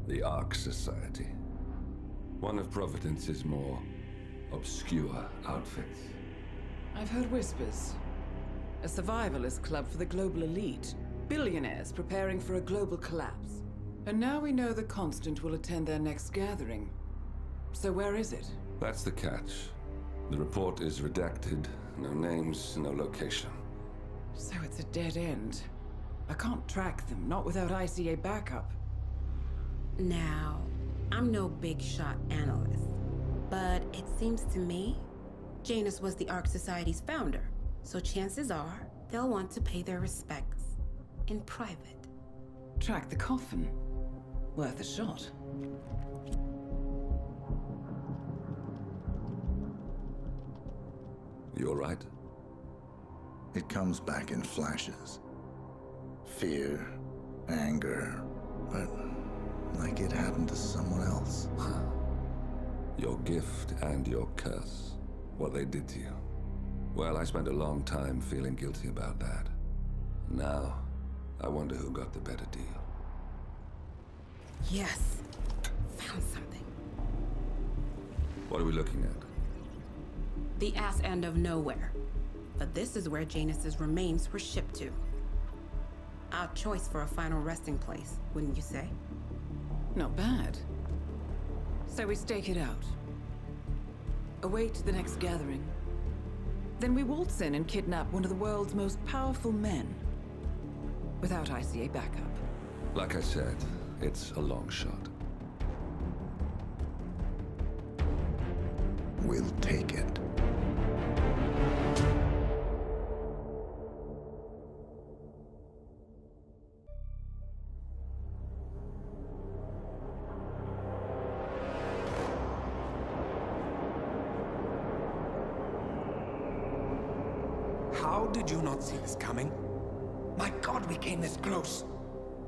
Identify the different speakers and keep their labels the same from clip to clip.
Speaker 1: The Ark Society. One of Providence's more obscure outfits.
Speaker 2: I've heard whispers. A survivalist club for the global elite. Billionaires preparing for a global collapse. And now we know the Constant will attend their next gathering. So where is it?
Speaker 1: That's the catch. The report is redacted. No names, no location.
Speaker 2: So it's a dead end. I can't track them, not without ICA backup.
Speaker 3: Now, I'm no big shot analyst, but it seems to me Janus was the Ark Society's founder, so chances are they'll want to pay their respects in private.
Speaker 2: Track the coffin. Worth a shot.
Speaker 1: You all right?
Speaker 4: It comes back in flashes. Fear, anger, but like it happened to someone else.
Speaker 1: Your gift and your curse. What they did to you. Well, I spent a long time feeling guilty about that. Now, I wonder who got the better deal.
Speaker 3: Yes, found something.
Speaker 1: What are we looking at?
Speaker 3: The ass end of nowhere. But this is where Janus's remains were shipped to. Our choice for a final resting place, wouldn't you say?
Speaker 2: Not bad. So we stake it out. Await the next gathering. Then we waltz in and kidnap one of the world's most powerful men. Without ICA backup.
Speaker 1: Like I said, it's a long shot.
Speaker 4: We'll take it.
Speaker 5: How did you not see this coming? My God, we came this close.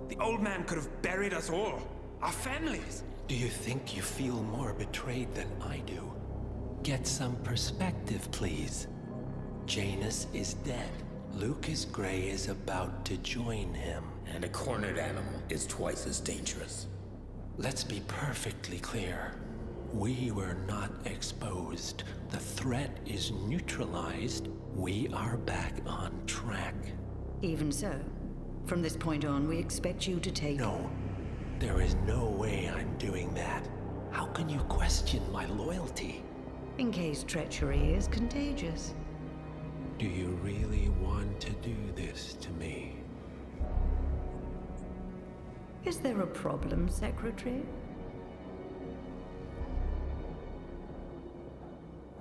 Speaker 5: The old man could have buried us all. Our families.
Speaker 6: Do you think you feel more betrayed than I do? Get some perspective, please. Janus is dead. Lucas Gray is about to join him.
Speaker 7: And a cornered animal is twice as dangerous.
Speaker 6: Let's be perfectly clear. We were not exposed. The threat is neutralized. We are back on track.
Speaker 8: Even so, from this point on, we expect you to take...
Speaker 6: No, there is no way I'm doing that. How can you question my loyalty?
Speaker 8: In case treachery is contagious.
Speaker 6: Do you really want to do this to me?
Speaker 8: Is there a problem, Secretary?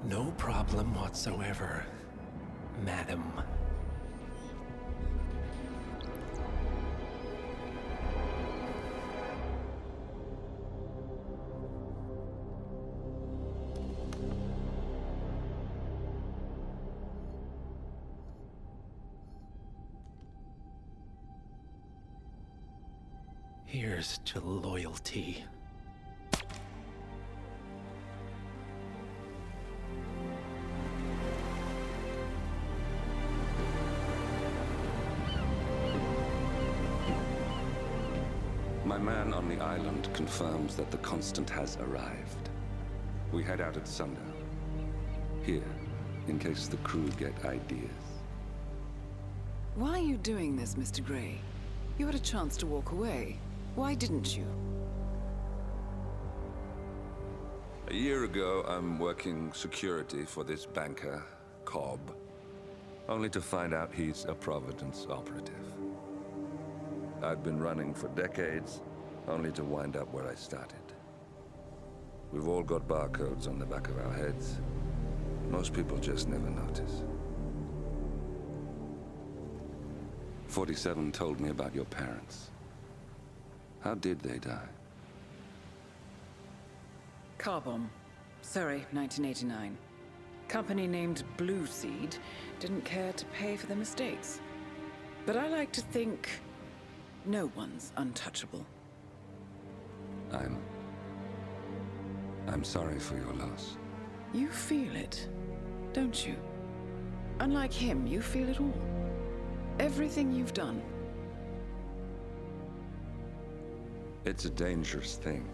Speaker 6: No problem whatsoever, Madam. Here's to loyalty.
Speaker 1: My man on the island confirms that the Constant has arrived. We head out at sundown. Here, in case the crew get ideas.
Speaker 2: Why are you doing this, Mr. Gray? You had a chance to walk away. Why didn't you?
Speaker 1: A year ago, I'm working security for this banker, Cobb, only to find out he's a Providence operative. I've been running for decades, only to wind up where I started. We've all got barcodes on the back of our heads. Most people just never notice. 47 told me about your parents. How did they die?
Speaker 2: Car bomb. Surrey, 1989. Company named Blue Seed didn't care to pay for their mistakes. But I like to think no one's untouchable.
Speaker 1: I'm sorry for your loss.
Speaker 2: You feel it, don't you? Unlike him, you feel it all. Everything you've done.
Speaker 1: It's a dangerous thing.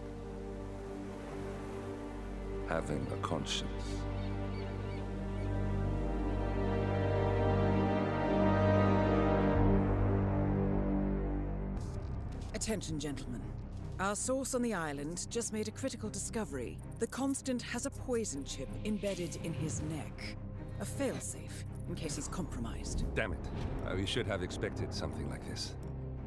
Speaker 1: Having a conscience.
Speaker 2: Attention, gentlemen. Our source on the island just made a critical discovery. The Constant has a poison chip embedded in his neck. A failsafe, in case he's compromised.
Speaker 1: Damn it. We should have expected something like this.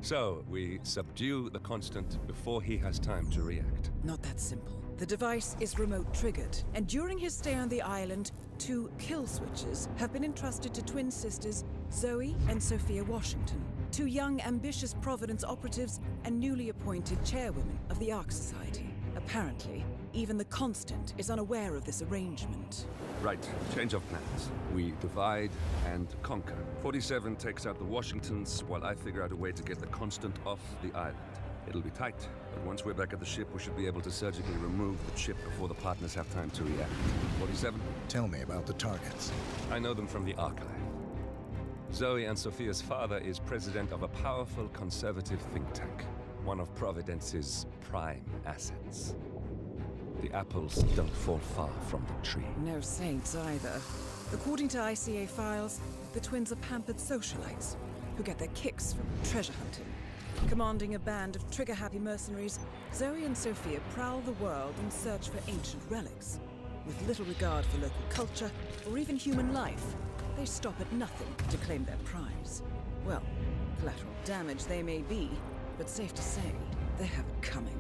Speaker 1: So, we subdue the Constant before he has time to react.
Speaker 2: Not that simple. The device is remote triggered, and during his stay on the island, 2 kill switches have been entrusted to twin sisters Zoe and Sophia Washington, 2 young, ambitious Providence operatives and newly appointed chairwomen of the Ark Society. Apparently, even the Constant is unaware of this arrangement.
Speaker 1: Right, change of plans. We divide and conquer. 47 takes out the Washingtons, while I figure out a way to get the Constant off the island. It'll be tight, but once we're back at the ship, we should be able to surgically remove the chip before the partners have time to react. 47?
Speaker 4: Tell me about the targets.
Speaker 1: I know them from the archive. Zoe and Sophia's father is president of a powerful conservative think tank, one of Providence's prime assets. The apples don't fall far from the tree.
Speaker 2: No saints either. According to ICA files, the twins are pampered socialites who get their kicks from treasure hunting. Commanding a band of trigger-happy mercenaries, Zoe and Sophia prowl the world in search for ancient relics. With little regard for local culture or even human life, they stop at nothing to claim their prize. Well, collateral damage they may be, but safe to say, they have it coming.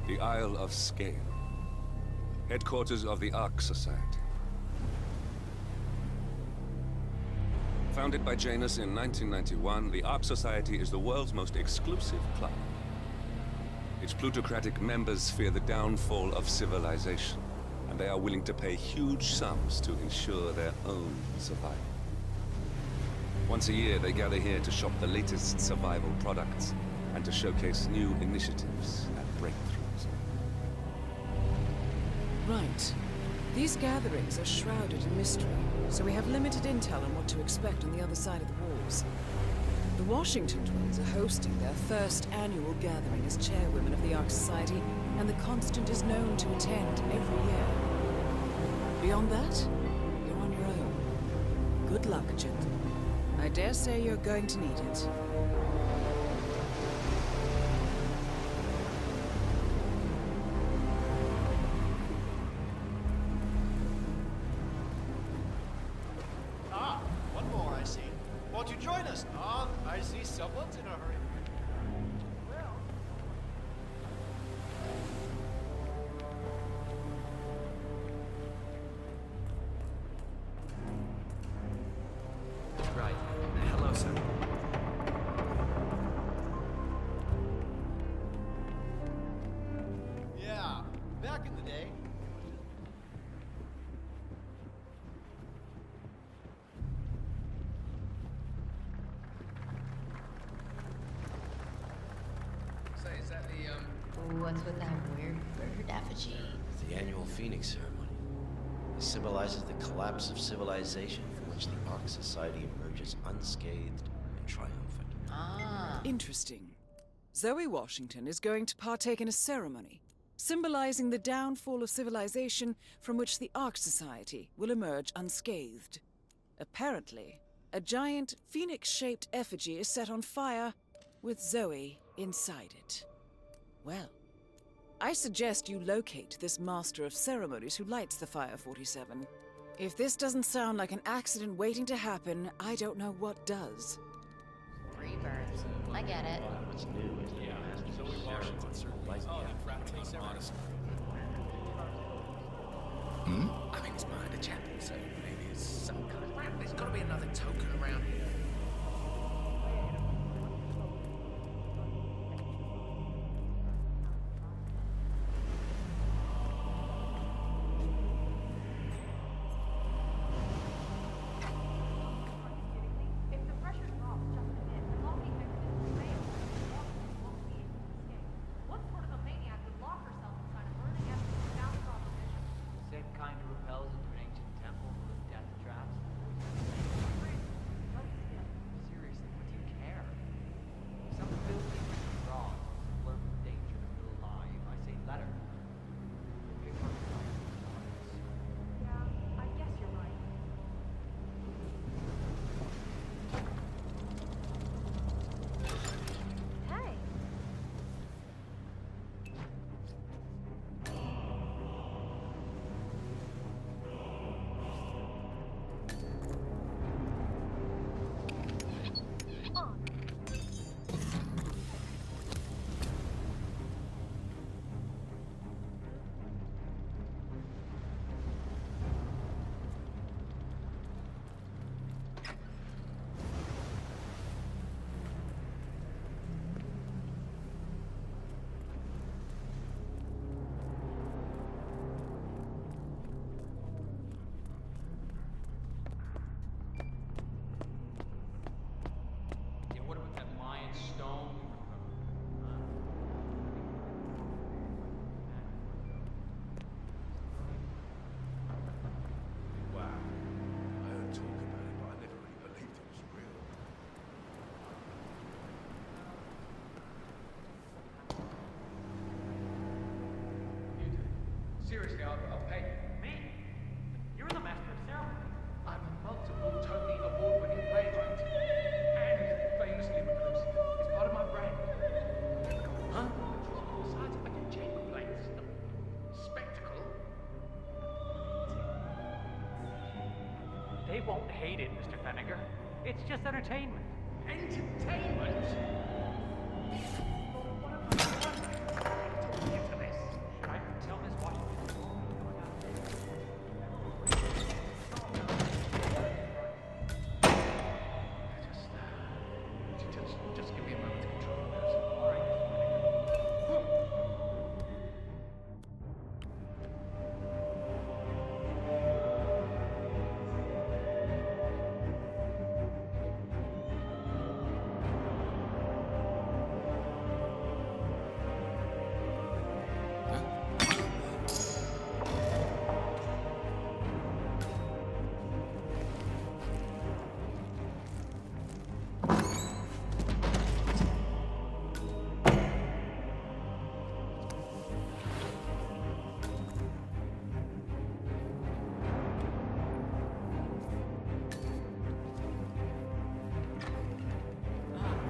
Speaker 1: The Isle of Scale, headquarters of the Ark Society. Founded by Janus in 1991, the Ark Society is the world's most exclusive club. Its plutocratic members fear the downfall of civilization, and they are willing to pay huge sums to ensure their own survival. Once a year, they gather here to shop the latest survival products and to showcase new initiatives and breakthroughs.
Speaker 2: Right. These gatherings are shrouded in mystery, so we have limited intel on what to expect on the other side of the walls. The Washington twins are hosting their first annual gathering as chairwomen of the Ark Society, and the Constant is known to attend every year. Beyond that, you're on your own. Good luck, gentlemen. I dare say you're going to need it.
Speaker 9: Won't you join us? I see someone's in a hurry.
Speaker 5: Right. Hello, sir.
Speaker 9: Yeah, back in the day.
Speaker 5: Is that the,
Speaker 10: What's with that weird bird effigy?
Speaker 11: The annual Phoenix ceremony. It symbolizes the collapse of civilization from which the Ark Society emerges unscathed and triumphant.
Speaker 10: Ah.
Speaker 2: Interesting. Zoe Washington is going to partake in a ceremony, symbolizing the downfall of civilization from which the Ark Society will emerge unscathed. Apparently, a giant phoenix-shaped effigy is set on fire, with Zoe inside it. Well, I suggest you locate this master of ceremonies who lights the fire, 47. If this doesn't sound like an accident waiting to happen, I don't know what does.
Speaker 10: Rebirth. I get it.
Speaker 11: What's new is that it has to be like
Speaker 7: I mean, it's behind a chapel, so maybe it's some kind of... There's gotta be another token around here. stone.
Speaker 9: Wow. I heard talk about it, but I never really believed it was real.
Speaker 7: Seriously, I'll pay you.
Speaker 12: Me? You're the master of ceremony.
Speaker 7: I'm a multiple Tony award-winning playwright. And famously reclusive. It's part of my brand. Huh? Besides, I can change plates. Spectacle.
Speaker 12: They won't hate it, Mr. Fenniger. It's just entertainment.
Speaker 7: Entertainment? What have I done? To get to this?
Speaker 12: I can tell Miss Washington.
Speaker 7: Just give me a moment to control this.
Speaker 12: All right,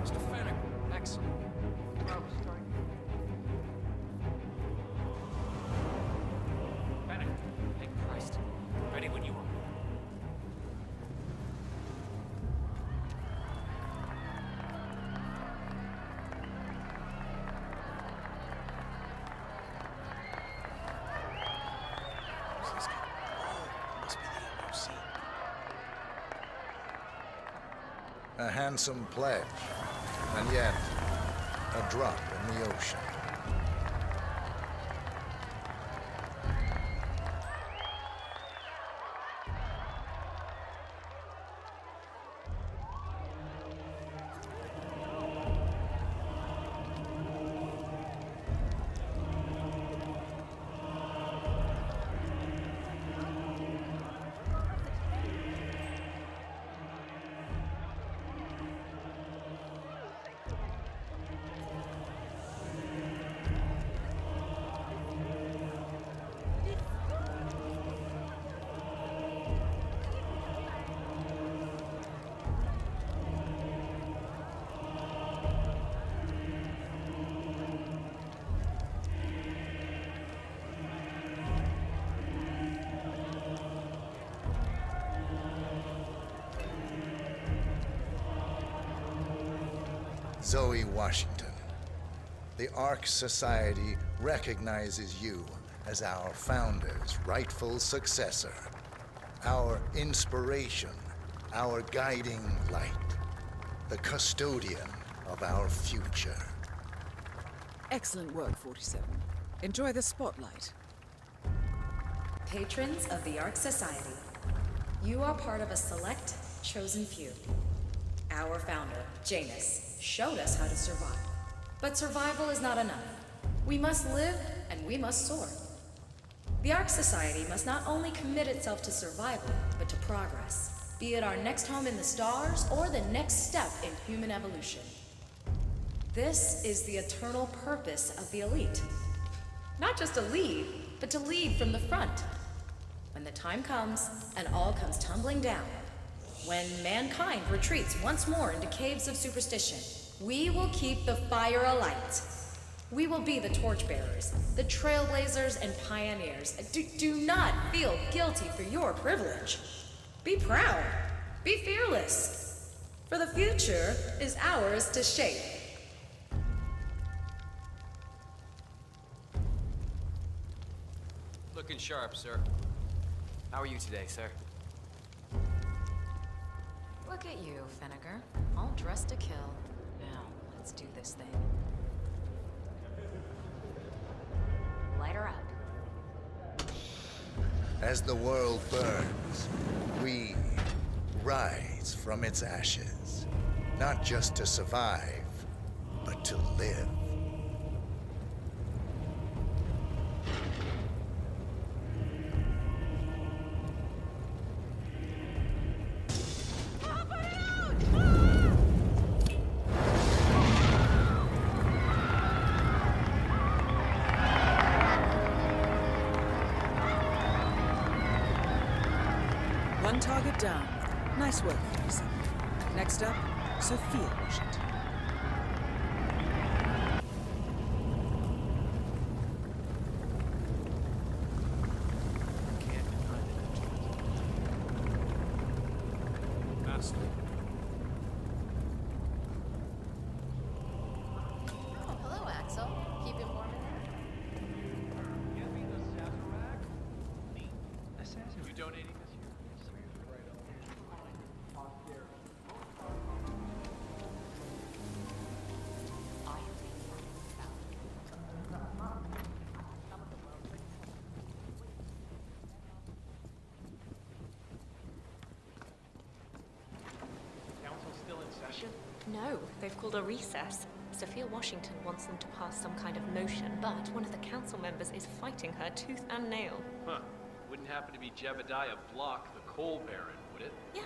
Speaker 12: Mr. Fenniger.
Speaker 7: Mr. Fennick, excellent.
Speaker 12: I was starting. Fenniger, thank Christ. Ready when you are.
Speaker 9: Who's this guy? Oh, must be the MOC.
Speaker 4: A handsome pledge, and yet a drop in the ocean. Zoe Washington, the Ark Society recognizes you as our founder's rightful successor, our inspiration, our guiding light, the custodian of our future.
Speaker 2: Excellent work, 47. Enjoy the spotlight.
Speaker 13: Patrons of the Ark Society, you are part of a select, chosen few. Our founder, Janus, showed us how to survive. But survival is not enough. We must live and we must soar. The Ark Society must not only commit itself to survival, but to progress, be it our next home in the stars or the next step in human evolution. This is the eternal purpose of the elite. Not just to lead, but to lead from the front. When the time comes and all comes tumbling down, when mankind retreats once more into caves of superstition, we will keep the fire alight. We will be the torchbearers, the trailblazers and pioneers. Do not feel guilty for your privilege. Be proud. Be fearless. For the future is ours to shape.
Speaker 14: Looking sharp, sir. How are you today, sir?
Speaker 10: Look at you, Fenniger. All dressed to kill. Now, let's do this thing. Light her up.
Speaker 4: As the world burns, we rise from its ashes, not just to survive, but to live.
Speaker 2: One target down. Nice work, 37. Next up, Sophia Washington.
Speaker 10: Oh, hello, Axel. Keeping warm in there?
Speaker 9: You donating this year? Council still in session?
Speaker 15: No, they've called a recess. Sophia Washington wants them to pass some kind of motion, but one of the council members is fighting her tooth and nail.
Speaker 9: Huh. Wouldn't happen to be Jebediah Block, the coal baron, would it?
Speaker 15: Yeah,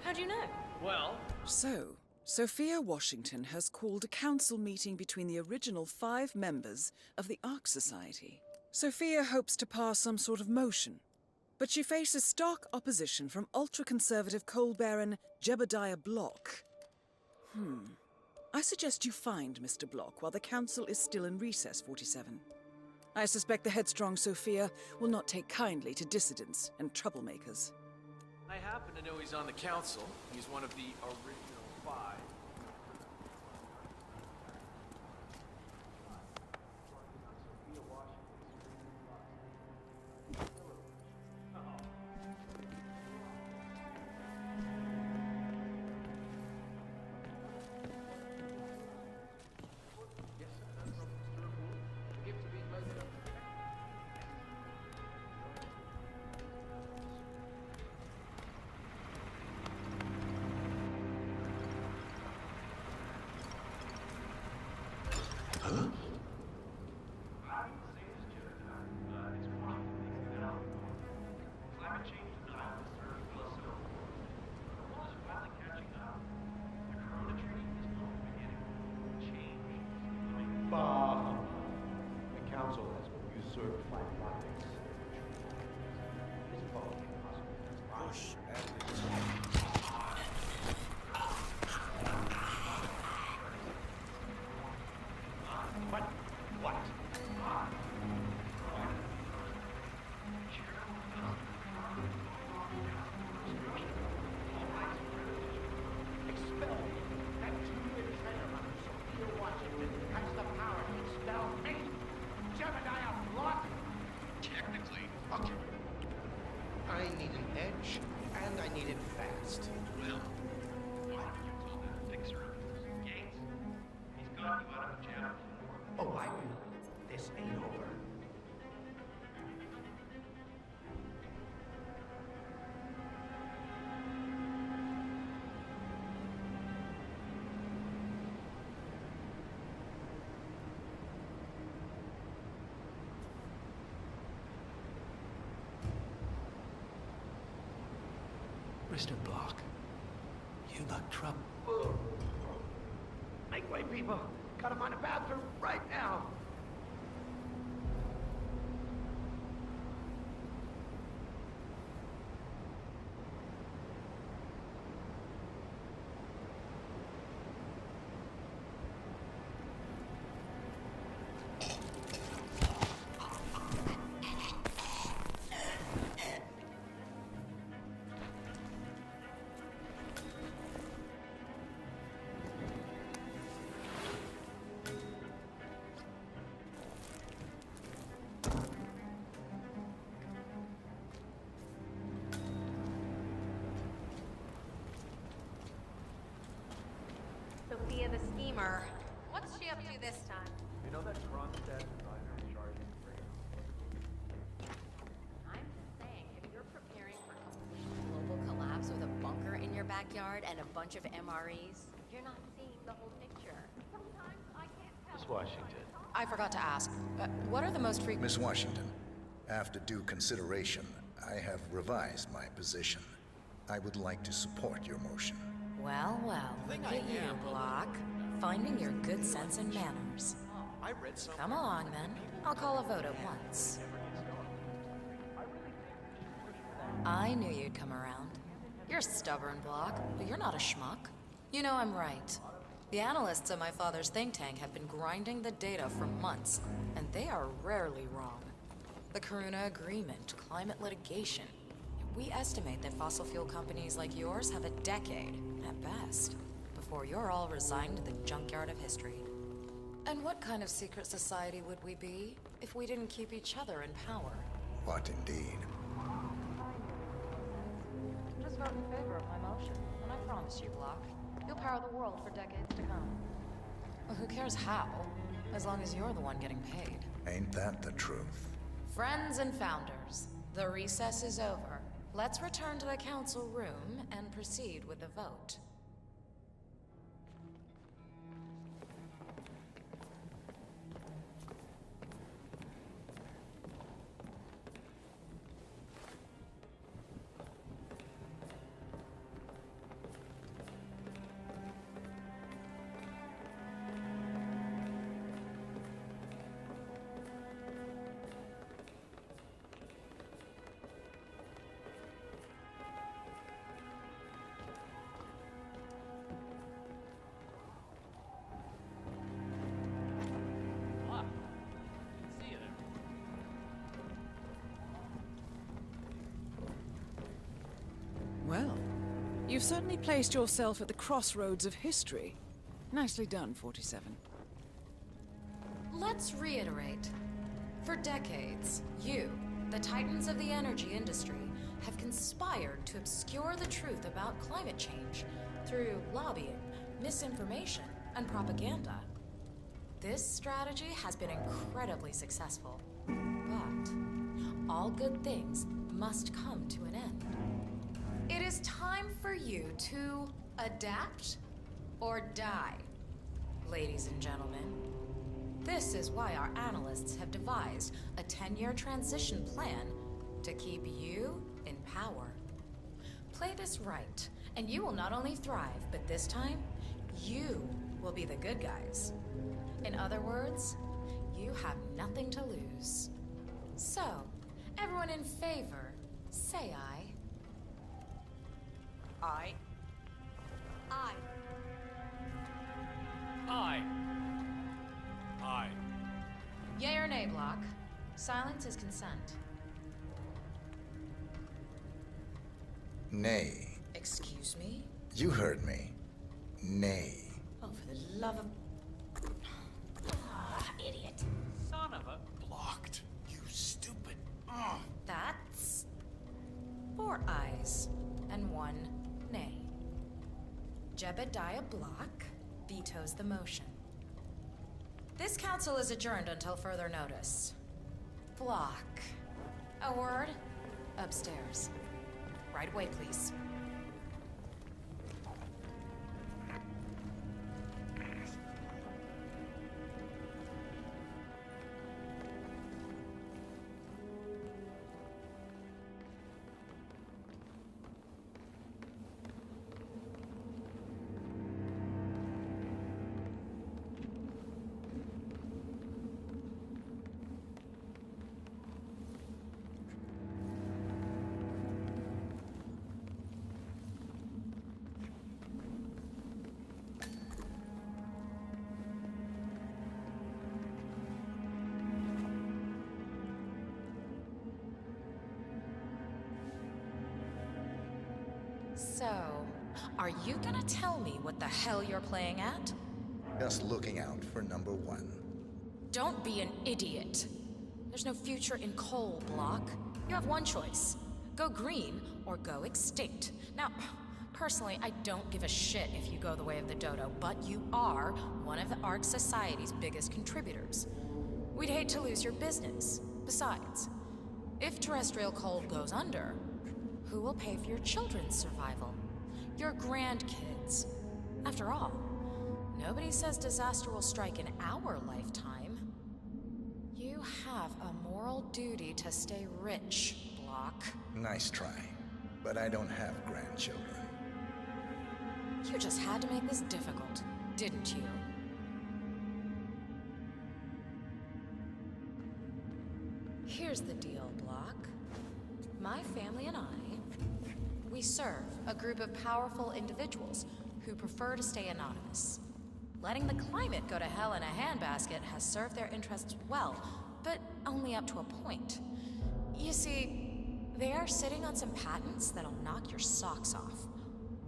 Speaker 15: how do you know?
Speaker 9: Well...
Speaker 2: So, Sophia Washington has called a council meeting between the original 5 members of the Ark Society. Sophia hopes to pass some sort of motion, but she faces stark opposition from ultra-conservative coal baron Jebediah Block. I suggest you find Mr. Block while the council is still in recess, 47. I suspect the headstrong Sophia will not take kindly to dissidents and troublemakers.
Speaker 9: I happen to know he's on the council. He's one of the original 5.
Speaker 7: The council has usurped my projects. This vote push But what? Expel me. That two-year traitor under Sophia Washington has the power to expel me. Jebediah Block.
Speaker 11: Technically, okay. I need an edge, and I need it fast. Well, why do you call that a fixer? Gates? He's got you out of jail before.
Speaker 7: Oh, I will. This ain't over.
Speaker 6: Mr. Block, you look troubled.
Speaker 7: Make way, people. Gotta find a bathroom right now.
Speaker 16: Sophia the schemer. What's she up to this time?
Speaker 7: You know that Kronstadt designer in charge of
Speaker 13: I'm just saying, if you're preparing for complete global collapse with a bunker in your backyard and a bunch of MREs, you're not seeing the whole picture. Sometimes I
Speaker 9: Washington.
Speaker 10: I forgot to ask. What are the most frequent...
Speaker 4: Miss Washington, after due consideration, I have revised my position. I would like to support your motion.
Speaker 10: Well, look at you, Block. Finding your good sense and manners.
Speaker 9: I read some.
Speaker 10: Come along, then. I'll call a vote at once. I knew you'd come around. You're stubborn, Block, but you're not a schmuck. You know I'm right. The analysts at my father's think tank have been grinding the data for months, and they are rarely wrong. The Karuna Agreement, climate litigation. We estimate that fossil fuel companies like yours have a decade, at best, before you're all resigned to the junkyard of history. And what kind of secret society would we be if we didn't keep each other in power?
Speaker 4: What indeed?
Speaker 10: Just vote in favor of my motion, and I promise you, Block, you'll power the world for decades to come. Well, who cares how, as long as you're the one getting paid.
Speaker 4: Ain't that the truth?
Speaker 10: Friends and founders, the recess is over. Let's return to the council room and proceed with the vote.
Speaker 2: Well, you've certainly placed yourself at the crossroads of history. Nicely done, 47.
Speaker 10: Let's reiterate. For decades, you, the titans of the energy industry, have conspired to obscure the truth about climate change through lobbying, misinformation, and propaganda. This strategy has been incredibly successful. But all good things must come to an end. It is time for you to adapt or die, ladies and gentlemen. This is why our analysts have devised a 10-year transition plan to keep you in power. Play this right, and you will not only thrive, but this time, you will be the good guys. In other words, you have nothing to lose. So, everyone in favor, say aye.
Speaker 9: Aye.
Speaker 13: Aye.
Speaker 9: Aye. Aye.
Speaker 10: Yay or nay, Block? Silence is consent.
Speaker 4: Nay.
Speaker 10: Excuse me?
Speaker 4: You heard me. Nay.
Speaker 10: Oh, for the love of... idiot.
Speaker 9: Son of a... Blocked. You stupid. Ugh.
Speaker 10: That's... 4 ayes and 1 nay. Jebediah Block vetoes the motion. This council is adjourned until further notice. Block. A word? Upstairs. Right away, please. So, are you gonna tell me what the hell you're playing at?
Speaker 4: Just looking out for number 1.
Speaker 10: Don't be an idiot. There's no future in coal, Block. You have one choice. Go green or go extinct. Now, personally, I don't give a shit if you go the way of the dodo, but you are one of the Ark Society's biggest contributors. We'd hate to lose your business. Besides, if terrestrial coal goes under, who will pay for your children's survival? Your grandkids. After all, Nobody says disaster will strike in our lifetime. You have a moral duty to stay rich, Block.
Speaker 4: Nice try, but I don't have grandchildren.
Speaker 10: You just had to make this difficult, didn't you? Here's the deal, Block. My family and we serve a group of powerful individuals who prefer to stay anonymous. Letting the climate go to hell in a handbasket has served their interests well, but only up to a point. You see, they are sitting on some patents that'll knock your socks off.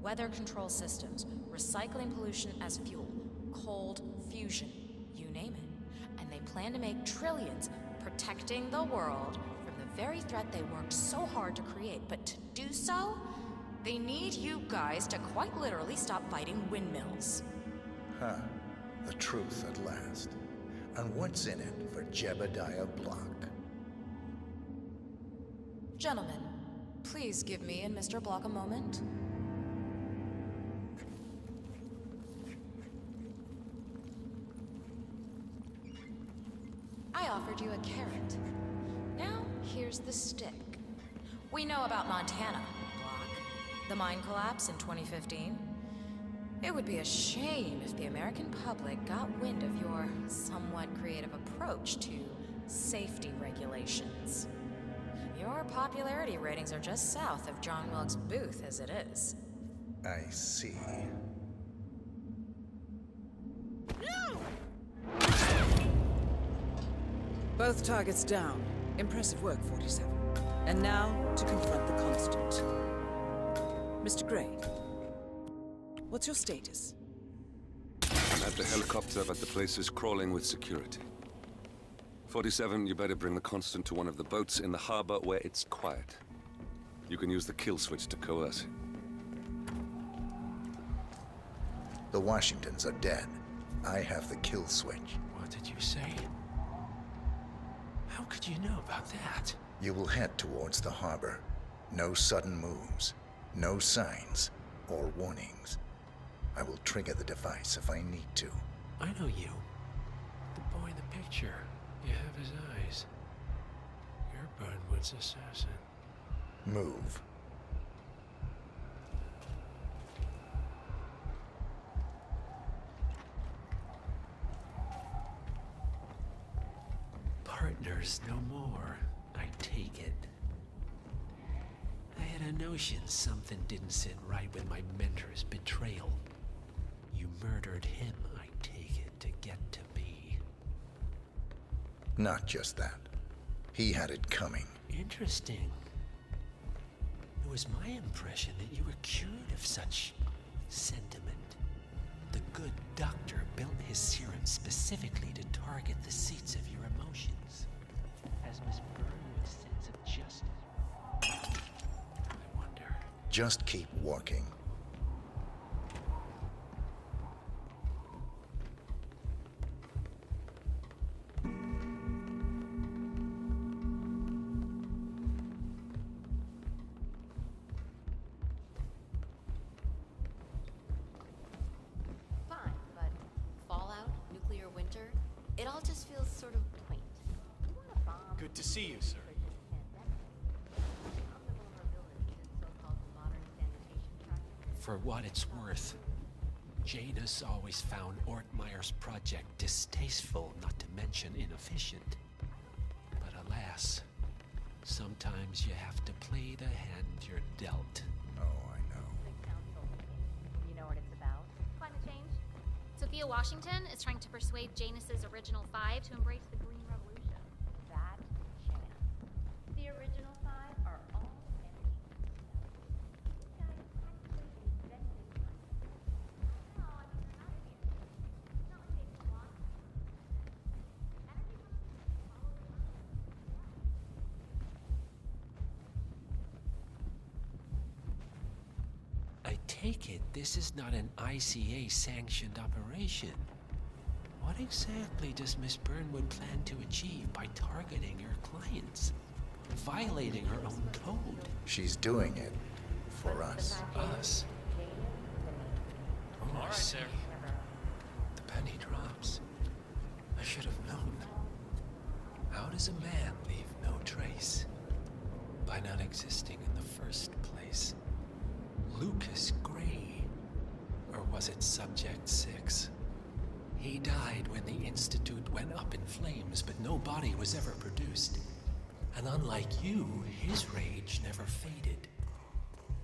Speaker 10: Weather control systems, recycling pollution as fuel, cold fusion, you name it. And they plan to make trillions protecting the world from the very threat they worked so hard to create. But to do so, they need you guys to quite literally stop fighting windmills.
Speaker 4: Huh. The truth at last. And what's in it for Jebediah Block?
Speaker 10: Gentlemen, please give me and Mr. Block a moment. I offered you a carrot. Now, here's the stick. We know about Montana, Block. The mine collapse in 2015. It would be a shame if the American public got wind of your somewhat creative approach to safety regulations. Your popularity ratings are just south of John Wilkes Booth as it is.
Speaker 4: I see.
Speaker 2: Both targets down. Impressive work, 47. And now, to confront the Constant. Mr. Gray, what's your status?
Speaker 1: I'm at the helicopter, but the place is crawling with security. 47, you better bring the Constant to one of the boats in the harbor where it's quiet. You can use the kill switch to coerce it.
Speaker 4: The Washingtons are dead. I have the kill switch.
Speaker 6: What did you say? How could you know about that?
Speaker 4: You will head towards the harbor. No sudden moves, no signs or warnings. I will trigger the device if I need to.
Speaker 6: I know you. The boy in the picture. You have his eyes. You're Burnwood's assassin.
Speaker 4: Move.
Speaker 6: Partners no more, I take it. I had a notion something didn't sit right with my mentor's betrayal. You murdered him, I take it, to get to me.
Speaker 4: Not just that. He had it coming.
Speaker 6: Interesting. It was my impression that you were cured of such sentiment. The good doctor built his serum specifically to target the seats of your emotions. As Miss Burnwood's sense of justice. I wonder.
Speaker 4: Just keep walking.
Speaker 9: Good to see you, sir.
Speaker 6: For what it's worth, Janus always found Ortmeyer's project distasteful, not to mention inefficient. But alas, sometimes you have to play the hand you're dealt.
Speaker 4: Oh, I know.
Speaker 16: You know what it's about? Climate change.
Speaker 17: Sophia Washington is trying to persuade Janus's original five to embrace the Green Revolution.
Speaker 16: That chance. The original five are all energy. These guys actually invented climate. No, I mean they're not idiots. It's not like they just want energy companies follow the money.
Speaker 6: I take it this is not an ICA-sanctioned operation. What exactly does Miss Burnwood plan to achieve by targeting her clients? Violating her own code?
Speaker 4: She's doing it for us.
Speaker 6: Us?
Speaker 9: All right, sir.
Speaker 6: does a man leave no trace? By not existing in the first place. Lucas Gray. Or was it Subject 6? He died when the Institute went up in flames, but no body was ever produced. And unlike you, his rage never faded.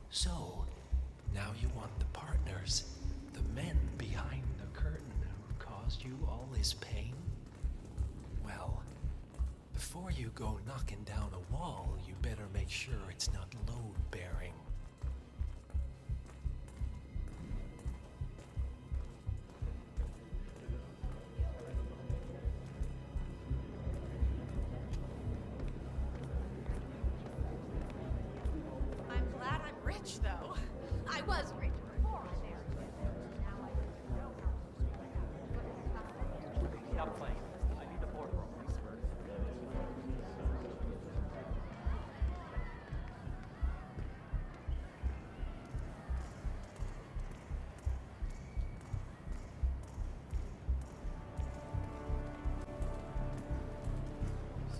Speaker 6: So, now you want the partners, the men behind the curtain who caused you all this pain? Well, before you go knocking down a wall, you better make sure it's not load-bearing.
Speaker 18: I'm glad I'm rich, though. I was rich before I married him. Now I know how.
Speaker 12: Stop playing. I need the boardroom.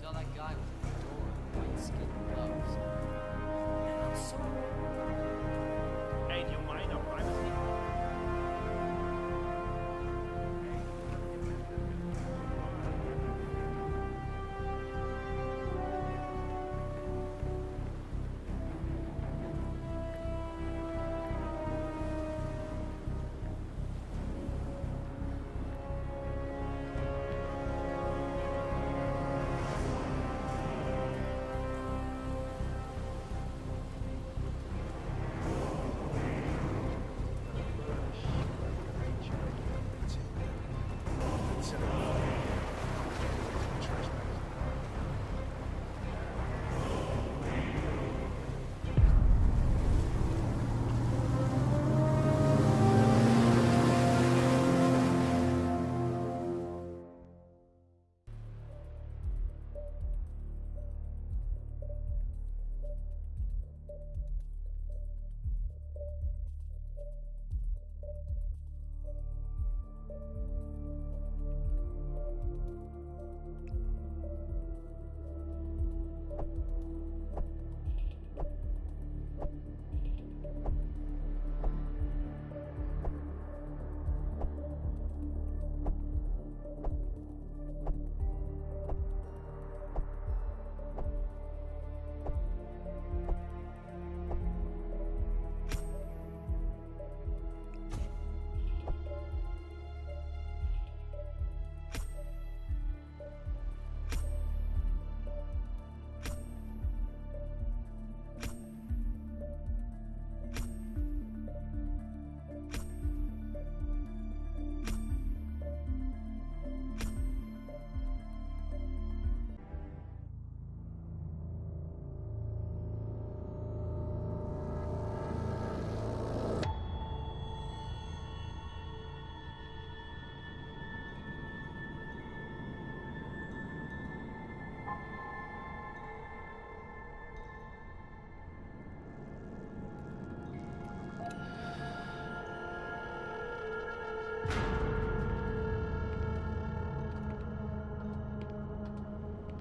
Speaker 14: Saw that guy with the door and white skin gloves. Yeah, I'm sorry.
Speaker 9: Hey, do you mind our privacy?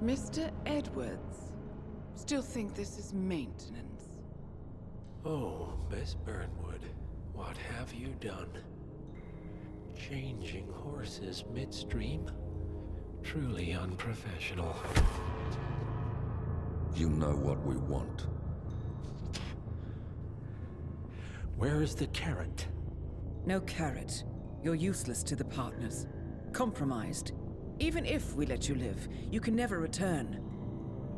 Speaker 2: Mr. Edwards, still think this is maintenance?
Speaker 6: Oh, Miss Burnwood, what have you done? Changing horses midstream? Truly unprofessional.
Speaker 1: You know what we want.
Speaker 6: Where is the carrot?
Speaker 2: No carrot. You're useless to the partners. Compromised. Even if we let you live, you can never return.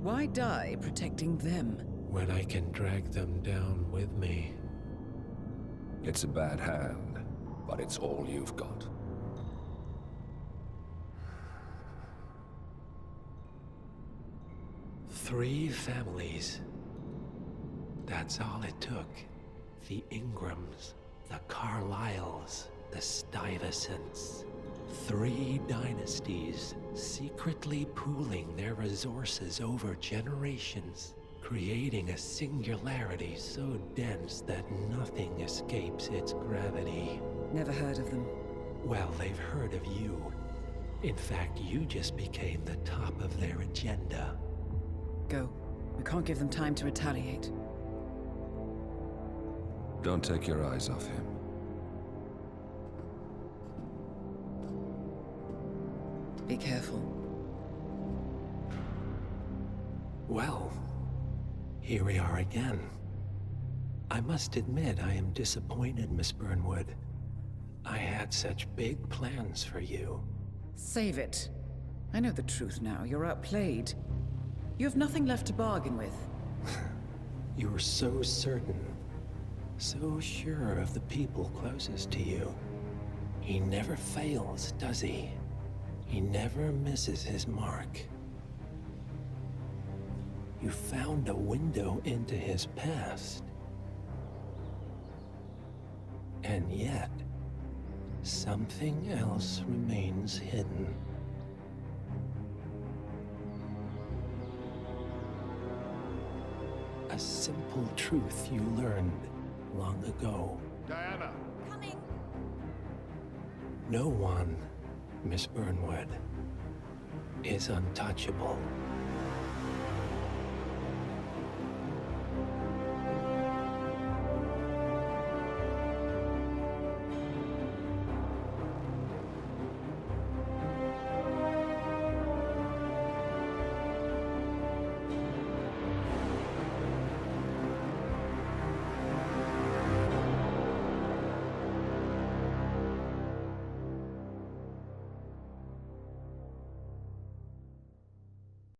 Speaker 2: Why die protecting them?
Speaker 6: When I can drag them down with me.
Speaker 1: It's a bad hand, but it's all you've got.
Speaker 6: Three families. That's all it took. The Ingrams, the Carlyles, the Stuyvesants. 3 dynasties, secretly pooling their resources over generations, creating a singularity so dense that nothing escapes its gravity.
Speaker 2: Never heard of them.
Speaker 6: Well, they've heard of you. In fact, you just became the top of their agenda.
Speaker 2: Go. We can't give them time to retaliate.
Speaker 1: Don't take your eyes off him.
Speaker 2: Be careful.
Speaker 6: Well, here we are again. I must admit I am disappointed, Miss Burnwood. I had such big plans for you.
Speaker 2: Save it. I know the truth now. You're outplayed. You have nothing left to bargain with.
Speaker 6: You were so certain, so sure of the people closest to you. He never fails, does he? He never misses his mark. You found a window into his past. And yet, something else remains hidden. A simple truth you learned long ago.
Speaker 9: Diana!
Speaker 18: Coming!
Speaker 6: No one, Miss Burnwood, is untouchable.